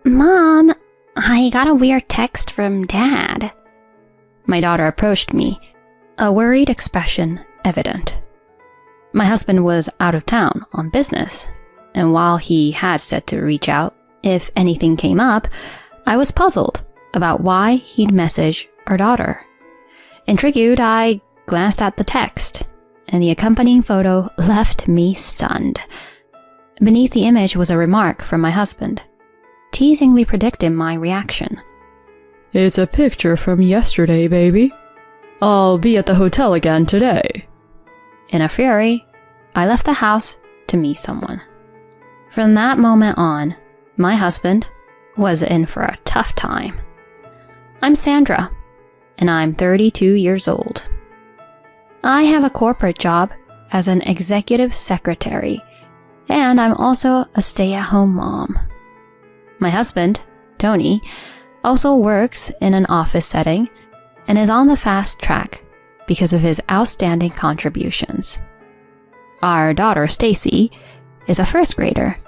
Mom, I got a weird text from Dad. My daughter approached me, a worried expression evident. My husband was out of town on business, and while he had said to reach out if anything came up, I was puzzled about why he'd message our daughter. Intrigued, I glanced at the text, and the accompanying photo left me stunned. Beneath the image was a remark from my husband, teasingly predicting my reaction. It's a picture from yesterday, baby. I'll be at the hotel again today. In a fury, I left the house to meet someone. From that moment on, my husband was in for a tough time. I'm Sandra, and I'm 32 years old. I have a corporate job as an executive secretary, and I'm also a stay-at-home mom. My husband, Tony, also works in an office setting and is on the fast track because of his outstanding contributions. Our daughter, Stacy, is a first grader.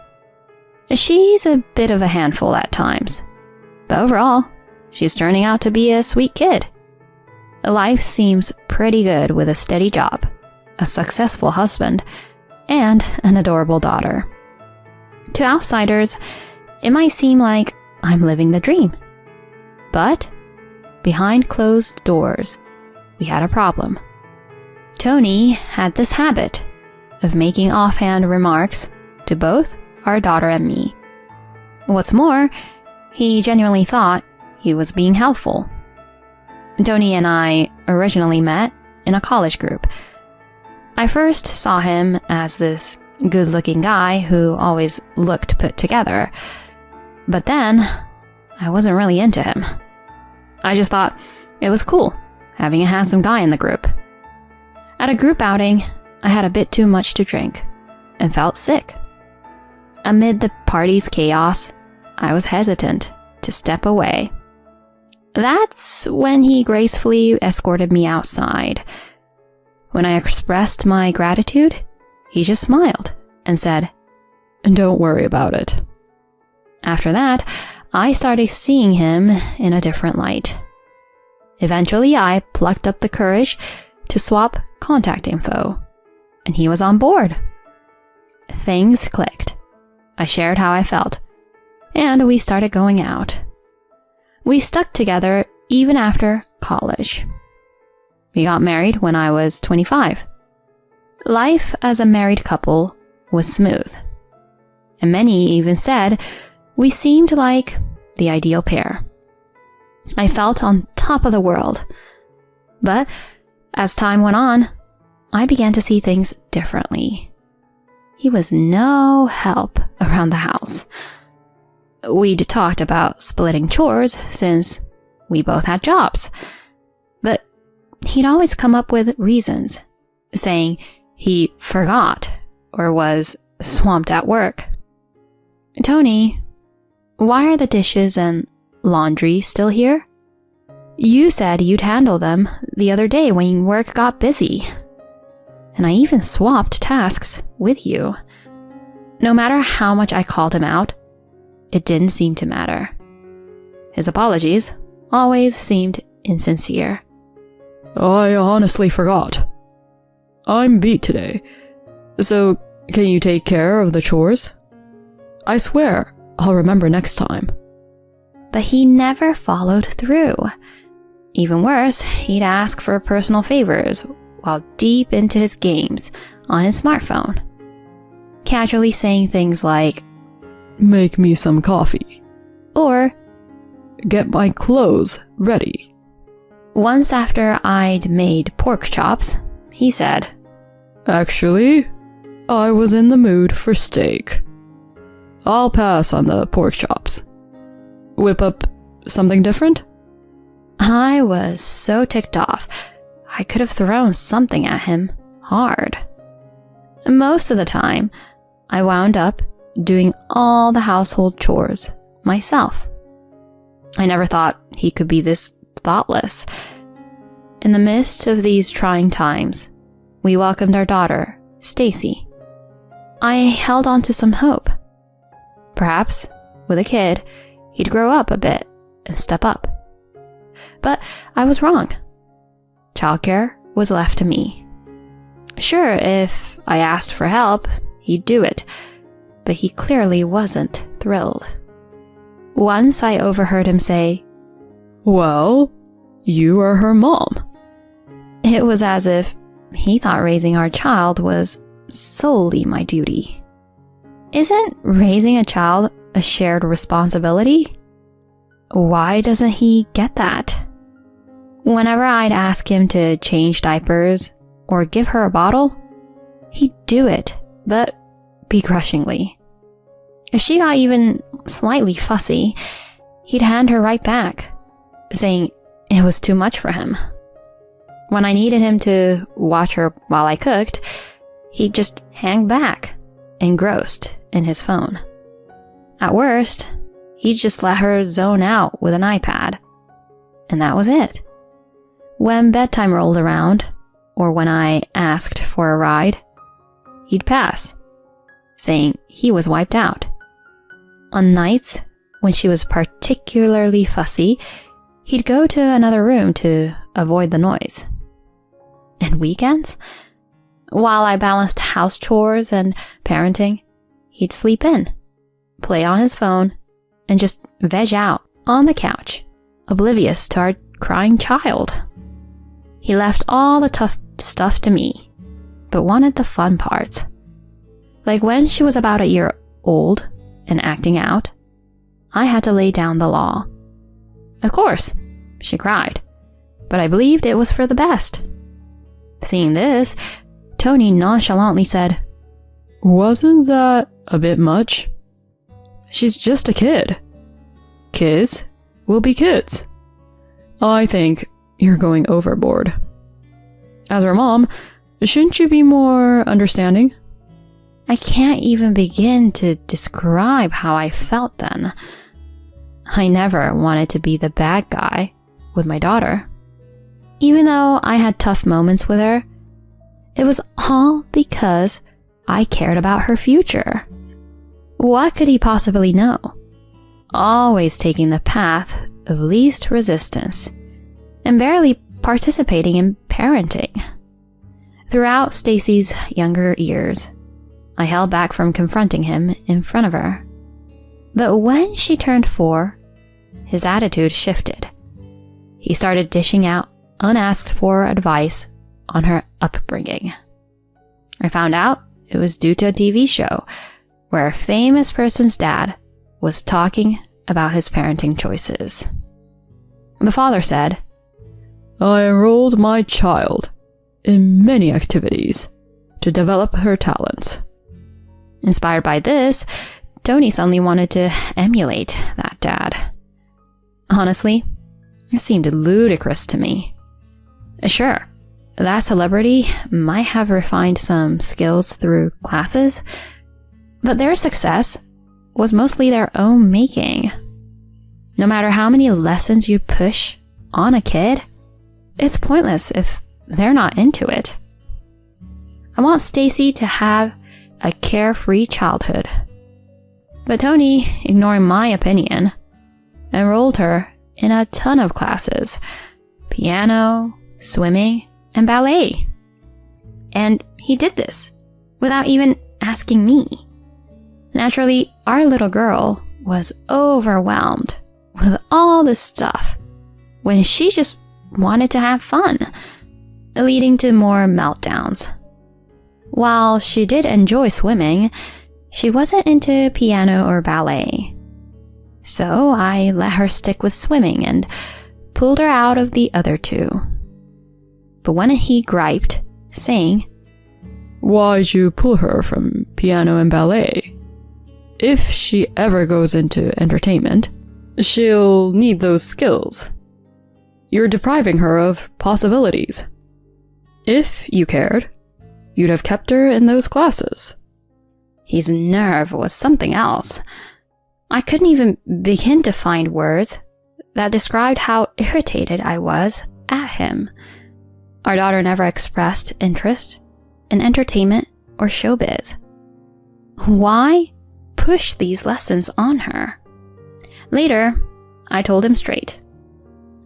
She's a bit of a handful at times, but overall, she's turning out to be a sweet kid. Life seems pretty good with a steady job, a successful husband, and an adorable daughter. To outsiders, it might seem like I'm living the dream. But behind closed doors, we had a problem. Tony had this habit of making offhand remarks to both our daughter and me. What's more, he genuinely thought he was being helpful. Tony and I originally met in a college group. I first saw him as this good-looking guy who always looked put together. But then, I wasn't really into him. I just thought it was cool having a handsome guy in the group. At a group outing, I had a bit too much to drink and felt sick. Amid the party's chaos, I was hesitant to step away. That's when he gracefully escorted me outside. When I expressed my gratitude, he just smiled and said, "Don't worry about it." After that, I started seeing him in a different light. Eventually, I plucked up the courage to swap contact info, and he was on board. Things clicked. I shared how I felt, and we started going out. We stuck together even after college. We got married when I was 25. Life as a married couple was smooth, and many even said we seemed like the ideal pair. I felt on top of the world. But as time went on, I began to see things differently. He was no help around the house. We'd talked about splitting chores since we both had jobs. But he'd always come up with reasons, saying he forgot or was swamped at work. Tony, why are the dishes and laundry still here? You said you'd handle them the other day when work got busy. And I even swapped tasks with you. No matter how much I called him out, it didn't seem to matter. His apologies always seemed insincere. I honestly forgot. I'm beat today, so can you take care of the chores? I swear I'll remember next time. But he never followed through. Even worse, he'd ask for personal favors while deep into his games on his smartphone, casually saying things like, "Make me some coffee," or "Get my clothes ready." Once after I'd made pork chops, he said, "Actually, I was in the mood for steak. I'll pass on the pork chops. Whip up something different?" I was so ticked off, I could have thrown something at him hard. Most of the time, I wound up doing all the household chores myself. I never thought he could be this thoughtless. In the midst of these trying times, we welcomed our daughter, Stacy. I held on to some hope. Perhaps, with a kid, he'd grow up a bit and step up. But I was wrong. Childcare was left to me. Sure, if I asked for help, he'd do it, but he clearly wasn't thrilled. Once I overheard him say, "Well, you are her mom." It was as if he thought raising our child was solely my duty. Isn't raising a child a shared responsibility? Why doesn't he get that? Whenever I'd ask him to change diapers or give her a bottle, he'd do it, but begrudgingly. If she got even slightly fussy, he'd hand her right back, saying it was too much for him. When I needed him to watch her while I cooked, he'd just hang back, engrossed in his phone. At worst, he'd just let her zone out with an iPad. And that was it. When bedtime rolled around, or when I asked for a ride, he'd pass, saying he was wiped out. On nights when she was particularly fussy, he'd go to another room to avoid the noise. And weekends, while I balanced house chores and parenting, he'd sleep in, play on his phone, and just veg out on the couch, oblivious to our crying child. He left all the tough stuff to me, but wanted the fun parts. Like when she was about a year old and acting out, I had to lay down the law. Of course, she cried, but I believed it was for the best. Seeing this, Tony nonchalantly said, "Wasn't that a bit much? She's just a kid. Kids will be kids. I think you're going overboard. As her mom, shouldn't you be more understanding?" I can't even begin to describe how I felt then. I never wanted to be the bad guy with my daughter. Even though I had tough moments with her, it was all because I cared about her future. What could he possibly know? Always taking the path of least resistance and barely participating in parenting. Throughout Stacy's younger years, I held back from confronting him in front of her. But when she turned 4, his attitude shifted. He started dishing out unasked for advice on her upbringing. I found out it was due to a TV show where a famous person's dad was talking about his parenting choices. The father said, "I enrolled my child in many activities to develop her talents." Inspired by this, Tony suddenly wanted to emulate that dad. Honestly, it seemed ludicrous to me. Sure, that celebrity might have refined some skills through classes, but their success was mostly their own making. No matter how many lessons you push on a kid, it's pointless if they're not into it. I want Stacy to have a carefree childhood. But Tony, ignoring my opinion, enrolled her in a ton of classes: piano, swimming, and ballet. And he did this without even asking me. Naturally, our little girl was overwhelmed with all this stuff when she just wanted to have fun, leading to more meltdowns. While she did enjoy swimming, she wasn't into piano or ballet. So I let her stick with swimming and pulled her out of the other two. But when he griped, saying, "Why'd you pull her from piano and ballet? If she ever goes into entertainment, she'll need those skills. You're depriving her of possibilities. If you cared, you'd have kept her in those classes." His nerve was something else. I couldn't even begin to find words that described how irritated I was at him. Our daughter never expressed interest in entertainment or showbiz. Why push these lessons on her? Later, I told him straight.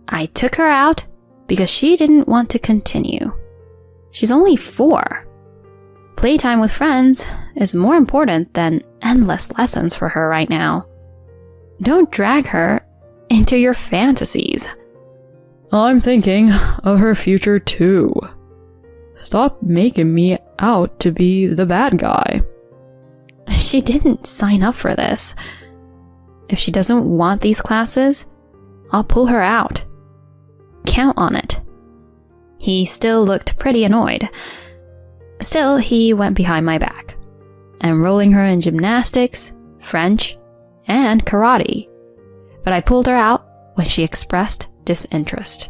I took her out because she didn't want to continue. She's only 4. Playtime with friends is more important than endless lessons for her right now. Don't drag her into your fantasies. I'm thinking of her future too. Stop making me out to be the bad guy. She didn't sign up for this. If she doesn't want these classes, I'll pull her out. Count on it. He still looked pretty annoyed. Still, he went behind my back, enrolling her in gymnastics, French, and karate. But I pulled her out when she expressed disinterest.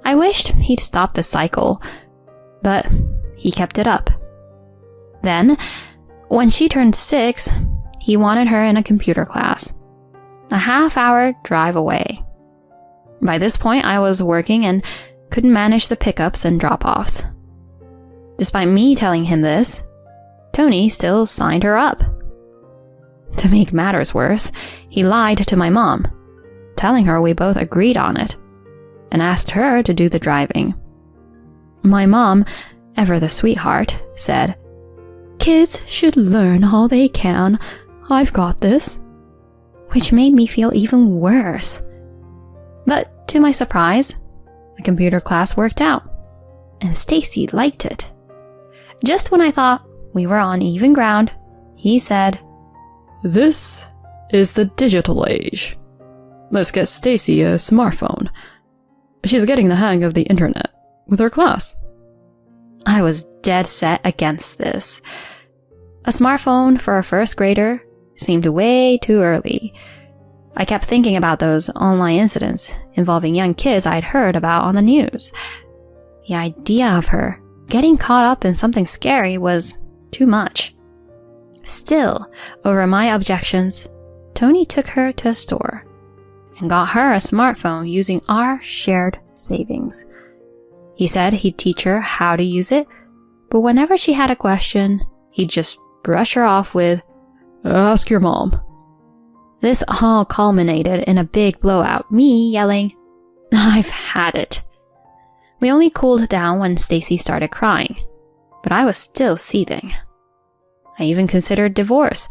I wished he'd stop the cycle, but he kept it up. Then, when she turned 6, he wanted her in a computer class, a half-hour drive away. By this point, I was working and couldn't manage the pickups and drop-offs. Despite me telling him this, Tony still signed her up. To make matters worse, he lied to my mom, telling her we both agreed on it, and asked her to do the driving. My mom, ever the sweetheart, said, "Kids should learn all they can. I've got this." Which made me feel even worse. But to my surprise, the computer class worked out, and Stacy liked it. Just when I thought we were on even ground, he said, "This is the digital age. Let's get Stacy a smartphone. She's getting the hang of the internet with her class." I was dead set against this. A smartphone for a first grader seemed way too early. I kept thinking about those online incidents involving young kids I'd heard about on the news. The idea of her getting caught up in something scary was too much. Still, over my objections, Tony took her to a store and got her a smartphone using our shared savings. He said he'd teach her how to use it, but whenever she had a question, he'd just brush her off with, "Ask your mom." This all culminated in a big blowout, me yelling, "I've had it." We only cooled down when Stacy started crying, but I was still seething. I even considered divorce,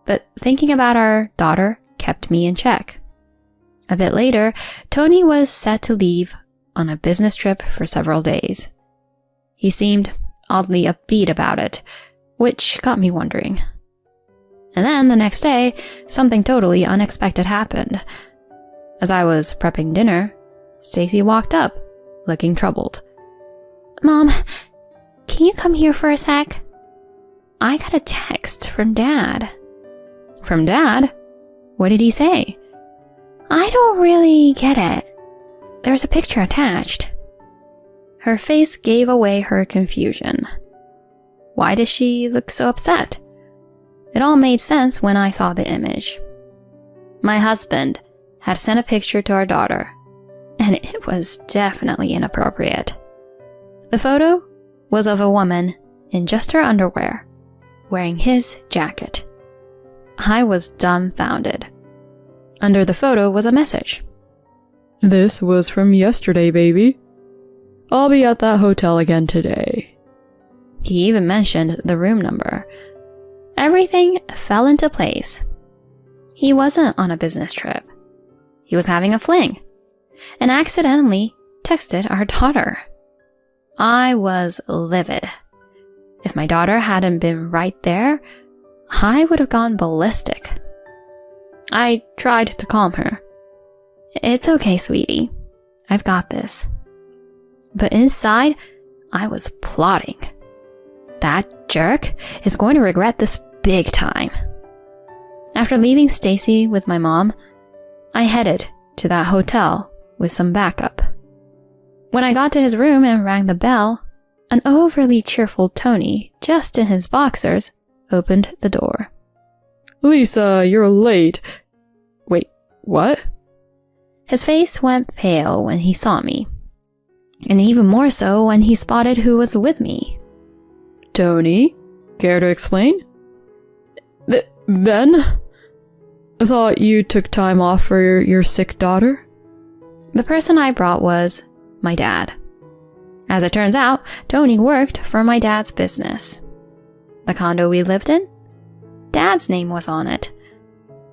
but thinking about our daughter kept me in check. A bit later, Tony was set to leave on a business trip for several days. He seemed oddly upbeat about it, which got me wondering. And then the next day, something totally unexpected happened. As I was prepping dinner, Stacy walked up, looking troubled. "Mom, can you come here for a sec? I got a text from Dad." "From Dad? What did he say?" "I don't really get it. There's a picture attached." Her face gave away her confusion. Why did she look so upset? It all made sense when I saw the image. My husband had sent a picture to our daughter, and it was definitely inappropriate. The photo was of a woman in just her underwear, wearing his jacket. I was dumbfounded. Under the photo was a message. "This was from yesterday, baby. I'll be at that hotel again today." He even mentioned the room number. Everything fell into place. He wasn't on a business trip. He was having a fling, and accidentally texted our daughter. I was livid. If my daughter hadn't been right there, I would have gone ballistic. I tried to calm her. "It's okay, sweetie. I've got this." But inside, I was plotting. That jerk is going to regret this big time. After leaving Stacy with my mom, I headed to that hotel with some backup. When I got to his room and rang the bell, an overly cheerful Tony, just in his boxers, opened the door. "Lisa, you're late." "Wait, what?" His face went pale when he saw me, and even more so when he spotted who was with me. "Tony, care to explain?" Ben? I thought you took time off for your sick daughter? The person I brought was my dad. As it turns out, Tony worked for my dad's business. The condo we lived in? Dad's name was on it.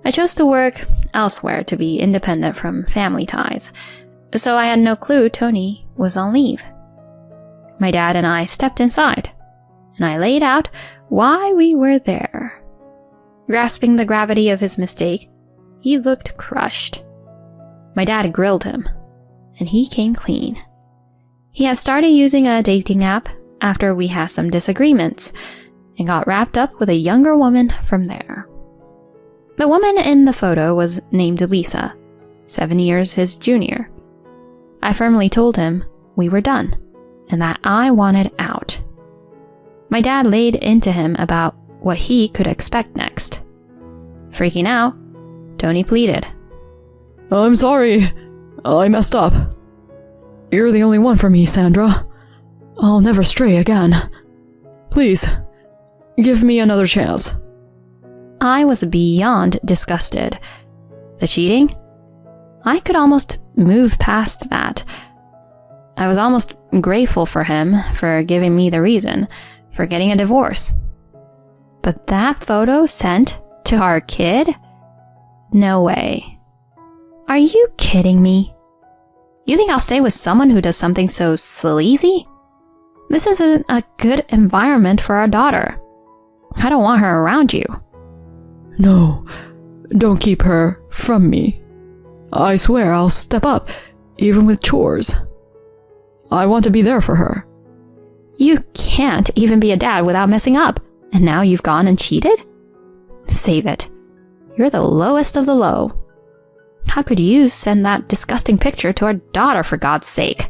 I chose to work elsewhere to be independent from family ties, so I had no clue Tony was on leave. My dad and I stepped inside, and I laid out why we were there. Grasping the gravity of his mistake, he looked crushed. My dad grilled him, and he came clean. He had started using a dating app after we had some disagreements, and got wrapped up with a younger woman from there. The woman in the photo was named Lisa, 7 years his junior. I firmly told him we were done, and that I wanted out. My dad laid into him about what he could expect next. Freaking out, Tony pleaded. I'm sorry. I messed up. You're the only one for me, Sandra. I'll never stray again. Please, give me another chance. I was beyond disgusted. The cheating? I could almost move past that. I was almost grateful for him for giving me the reason for getting a divorce. But that photo sent to our kid? No way. Are you kidding me? You think I'll stay with someone who does something so sleazy? This isn't a good environment for our daughter. I don't want her around you. No, don't keep her from me. I swear I'll step up, even with chores. I want to be there for her. You can't even be a dad without messing up, and now you've gone and cheated? Save it. You're the lowest of the low. How could you send that disgusting picture to our daughter, for God's sake?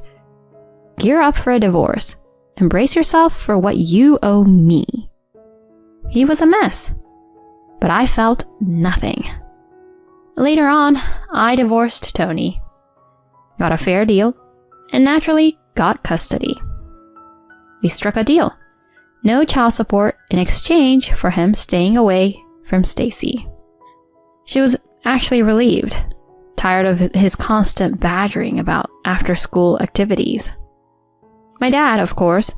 Gear up for a divorce. Embrace yourself for what you owe me. He was a mess, but I felt nothing. Later on, I divorced Tony, got a fair deal, and naturally got custody. We struck a deal. No child support in exchange for him staying away from Stacy. She was actually relieved, tired of his constant badgering about after-school activities. My dad, of course,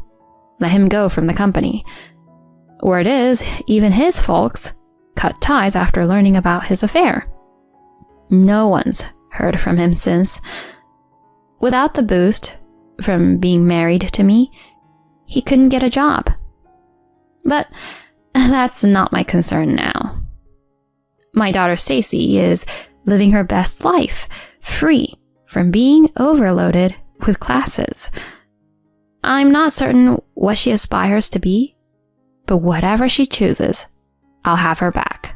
let him go from the company. Word is, even his folks cut ties after learning about his affair. No one's heard from him since. Without the boost from being married to me, he couldn't get a job. But that's not my concern now. My daughter Stacy is living her best life, free from being overloaded with classes. I'm not certain what she aspires to be, but whatever she chooses, I'll have her back.